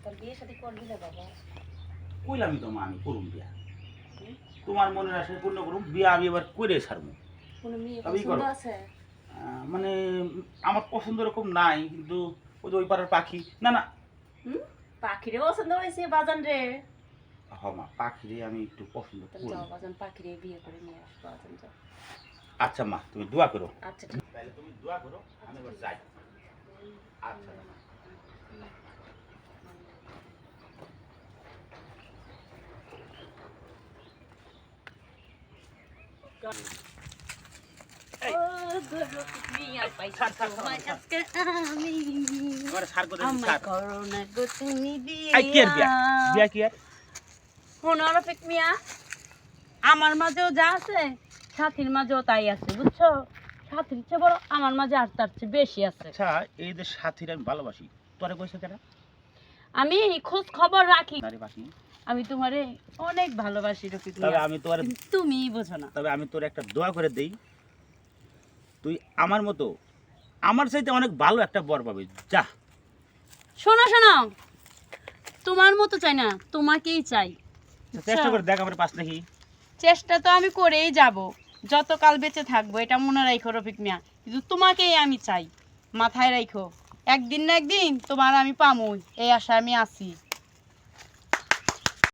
তোর বিয়ে শাদী করবি না বাবা? কইলামই তো মা আমি করুম বিয়া, তোমার মনের আশা পূর্ণ করুম, বিয়া আমি এবার করে ছাড়বো। কোনো মেয়ে আমি পছন্দ করো। আছে? মানে আমার পছন্দ এরকম নাই, কিন্তু ওই যে ওই পাড়ার পাখি, না না পাখিরে পছন্দ হয়েছে বাজান রে। হ মা, পাখিরে আমি একটু পছন্দ তাহলে করি। যাও বাজান, পাখিরে বিয়ে করে নিয়ে আসো বাজান, যাও। আচ্ছা মা, তুমি দোয়া করো। আচ্ছা ঠিক তাহলে তুমি দোয়া করো, আমি এবার যাই। আচ্ছা মা। এই, ছাড়, ছাড়, ছাড়, এবারে ছাড় করে দিন, ছাড়। এই কি আর বিয়া? বিয়া কি আর? রফিক মিয়া, আমার মাঝেও যা আছে সাথীর মাঝেও তাই আছে, বুঝছো? সাথীর চেয়ে বড় আমার মাঝে আর তার চেয়ে বেশি আছে। আচ্ছা, এই যে সাথীর আমি ভালোবাসি, তোরে কইছে কেন? আমি খোঁজ খবর রাখি, নারী বাসি। আমি তোমারে অনেক ভালোবাসি রফিক তবে মিয়া, আমি তোর কিন্তু তুমিই বোঝো না। তবে আমি তোর একটা দোয়া করে দেই, তুই আমার মতো আমার চাইতে অনেক ভালো একটা বর পাবি। যা। শোনো শোনো, তোমার মতো চাই না, তোমাকেই চাই। চেষ্টা করে দেখ আমার পাশ নাকি। চেষ্টা তো আমি করেই যাব, যতকাল বেঁচে থাকবো, এটা মনে রাখো রফিক মিয়া, কিন্তু তোমাকেই আমি চাই, মাথায় রাখো। একদিন না একদিন তোমার আমি পামুই, এই আশা আমি আছি।